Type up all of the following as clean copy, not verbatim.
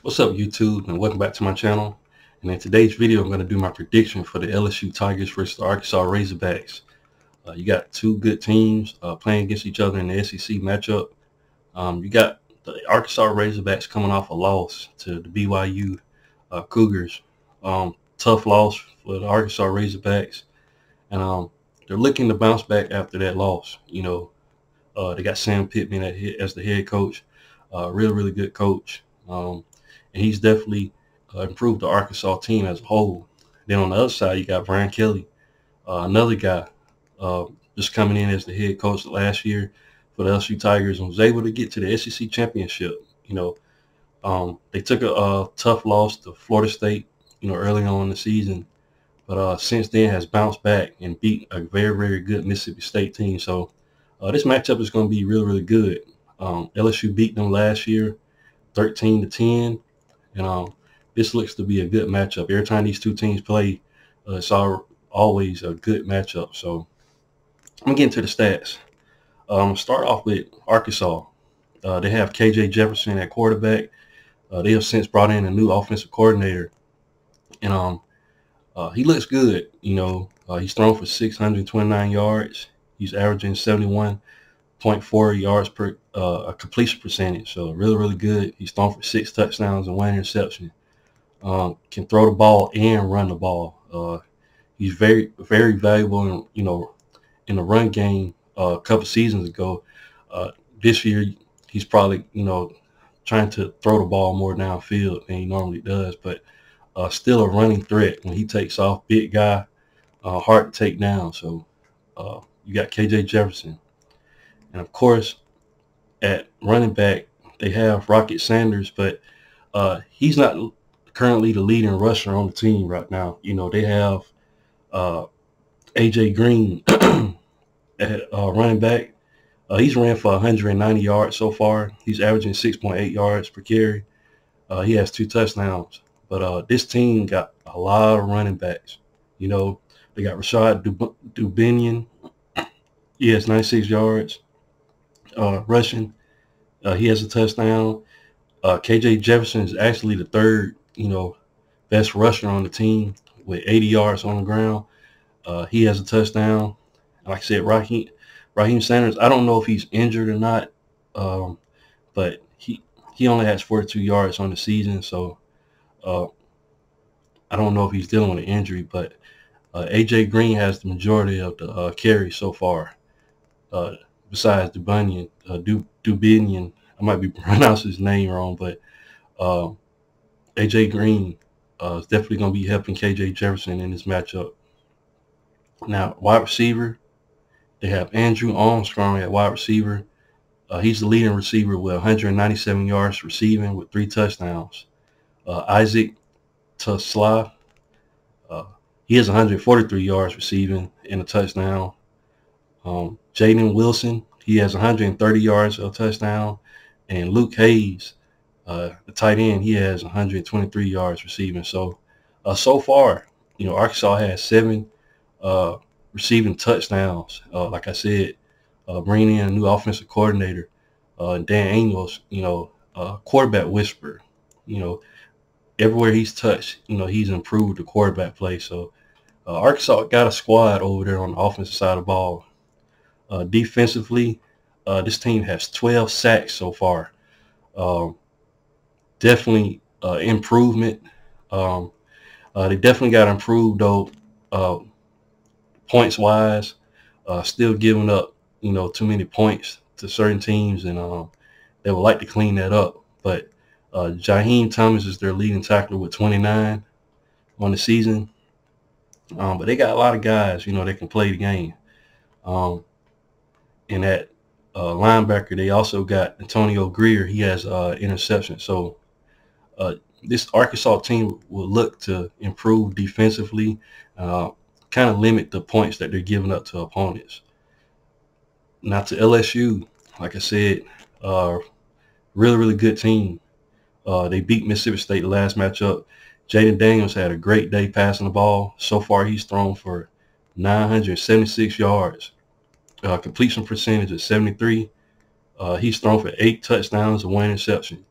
What's up, YouTube, and welcome back to my channel. And in today's video, I'm going to do my prediction for the LSU Tigers versus the Arkansas Razorbacks. You got two good teams playing against each other in the SEC matchup. You got the Arkansas Razorbacks coming off a loss to the BYU Cougars. Tough loss for the Arkansas Razorbacks, and they're looking to bounce back after that loss. They got Sam Pittman as the head coach, really good coach. And he's definitely improved the Arkansas team as a whole. Then on the other side, you got Brian Kelly, another guy just coming in as the head coach last year for the LSU Tigers, and was able to get to the SEC championship. They took a tough loss to Florida State, early on in the season, but since then has bounced back and beat a very good Mississippi State team. So this matchup is going to be really good. LSU beat them last year, 13-10. And this looks to be a good matchup. Every time these two teams play, it's always a good matchup. So I'm going to get into the stats. Start off with Arkansas. They have KJ Jefferson at quarterback. They have since brought in a new offensive coordinator. And he looks good. He's thrown for 629 yards. He's averaging 71.4 yards per completion percentage, so really good. He's thrown for 6 touchdowns and 1 interception. Can throw the ball and run the ball. He's very valuable in the run game. A couple seasons ago, this year he's probably trying to throw the ball more downfield than he normally does, but still a running threat when he takes off. Big guy, hard to take down. So you got KJ Jefferson. And of course, at running back, they have Rocket Sanders, but he's not currently the leading rusher on the team right now. They have AJ Green at running back. He's ran for 190 yards so far. He's averaging 6.8 yards per carry. He has 2 touchdowns. But this team got a lot of running backs. They got Rashad Dubinion. He has 96 yards. Rushing. He has a touchdown. KJ Jefferson is actually the third, best rusher on the team with 80 yards on the ground. He has a touchdown. Like I said, Raheem Sanders, I don't know if he's injured or not, but he only has 42 yards on the season, so I don't know if he's dealing with an injury, but AJ Green has the majority of the carries so far. Besides Dubinion, I might be pronouncing his name wrong, but AJ Green is definitely going to be helping KJ Jefferson in this matchup. Now, wide receiver, they have Andrew Armstrong at wide receiver. He's the leading receiver with 197 yards receiving with 3 touchdowns. Isaac Tasla, he has 143 yards receiving and a touchdown. Jaden Wilson, he has 130 yards of a touchdown. And Luke Hayes, the tight end, he has 123 yards receiving. So, so far, Arkansas has 7 receiving touchdowns. Like I said, bringing in a new offensive coordinator, Dan Daniels, quarterback whisperer. Everywhere he's touched, he's improved the quarterback play. So, Arkansas got a squad over there on the offensive side of the ball. Defensively, this team has 12 sacks so far. Definitely improvement. They definitely got improved though, points wise. Still giving up, too many points to certain teams, and they would like to clean that up. But Jaheim Thomas is their leading tackler with 29 on the season. But they got a lot of guys, that can play the game. And at linebacker, they also got Antonio Greer. He has interception. So this Arkansas team will look to improve defensively, kind of limit the points that they're giving up to opponents. Now to LSU, like I said, really good team. They beat Mississippi State the last matchup. Jaden Daniels had a great day passing the ball. So far, he's thrown for 976 yards. Completion percentage is 73. He's thrown for 8 touchdowns and 1 interception.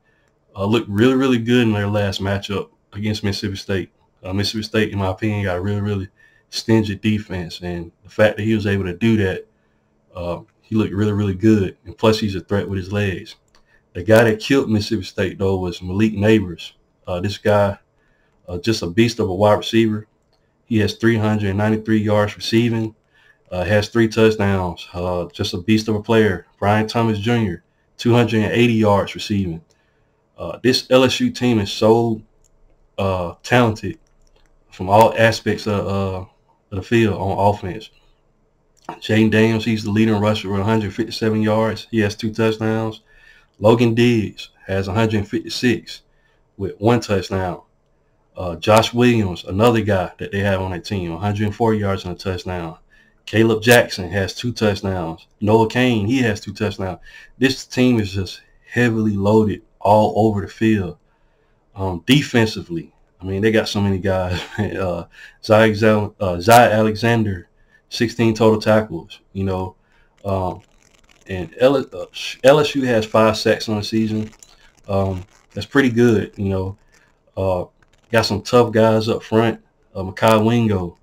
looked really, really good in their last matchup against Mississippi State. Mississippi State, in my opinion, got a really, really stingy defense, and the fact that he was able to do that, he looked really, really good. And plus, he's a threat with his legs. The guy that killed Mississippi State, though, was Malik Neighbors. This guy, just a beast of a wide receiver. He has 393 yards receiving, has 3 touchdowns. Just a beast of a player. Brian Thomas Jr., 280 yards receiving. This LSU team is so talented from all aspects of the field on offense. Jaden Daniels, he's the leading rusher with 157 yards. He has 2 touchdowns. Logan Diggs has 156 with 1 touchdown. Josh Williams, another guy that they have on that team, 104 yards and a touchdown. Caleb Jackson has 2 touchdowns. Noah Kane, he has 2 touchdowns. This team is just heavily loaded all over the field. Defensively, I mean, they got so many guys. Zay Alexander, 16 total tackles, you know. And LSU has 5 sacks on the season. That's pretty good, you know. Got some tough guys up front. Mekhi Wingo,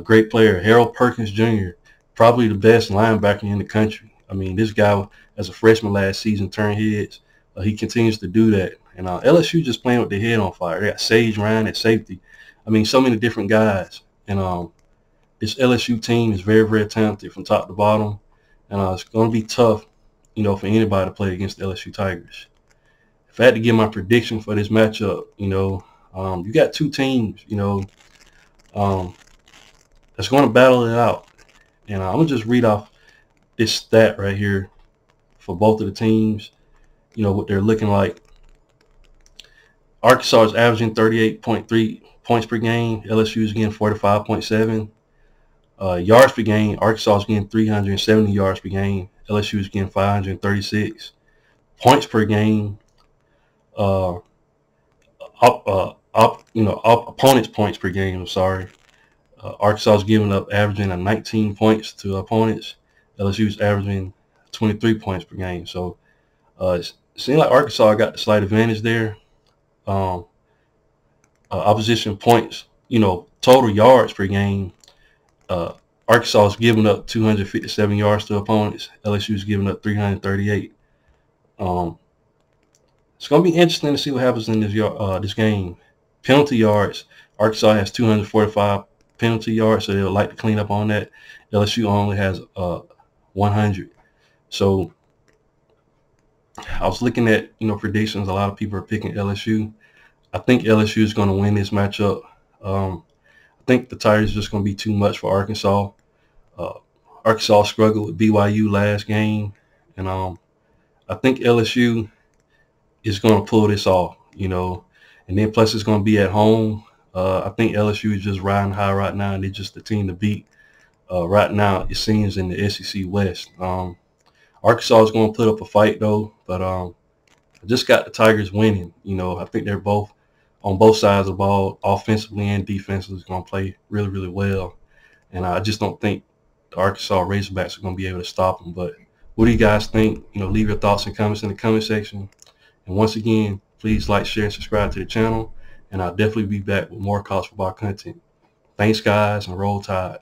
great player. Harold Perkins Jr., probably the best linebacker in the country. I mean, this guy, as a freshman last season, turned heads. He continues to do that. And LSU just playing with their head on fire. They got Sage Ryan at safety. I mean, so many different guys. And this LSU team is very, very talented from top to bottom. And it's going to be tough, you know, for anybody to play against the LSU Tigers. If I had to give my prediction for this matchup, you know, you got 2 teams, you know, that's going to battle it out. And I'm going to just read off this stat right here for both of the teams, you know, what they're looking like. Arkansas is averaging 38.3 points per game. LSU is getting 45.7. Yards per game, Arkansas is getting 370 yards per game. LSU is getting 536. Points per game, opponents' points per game. I'm sorry. Arkansas is giving up, averaging 19 points to opponents. LSU is averaging 23 points per game. So it seems like Arkansas got the slight advantage there. Opposition points, you know, total yards per game. Arkansas is giving up 257 yards to opponents. LSU is giving up 338. It's going to be interesting to see what happens in this game. Penalty yards, Arkansas has 245 penalty yards, so they'll like to clean up on that. LSU only has 100. So I was looking at, you know, predictions. A lot of people are picking LSU. I think LSU is going to win this matchup. I think the Tigers are just going to be too much for Arkansas. Arkansas struggled with BYU last game, and I think LSU is going to pull this off, you know. And then plus it's going to be at home. I think LSU is just riding high right now, and they're just the team to beat right now, it seems, in the SEC West. Arkansas is going to put up a fight, though, but I just got the Tigers winning. You know, I think they're both on both sides of the ball, offensively and defensively, is going to play really, really well. And I just don't think the Arkansas Razorbacks are going to be able to stop them. But what do you guys think? You know, leave your thoughts and comments in the comment section. And once again, please like, share, and subscribe to the channel. And I'll definitely be back with more college football content. Thanks, guys, and roll tide.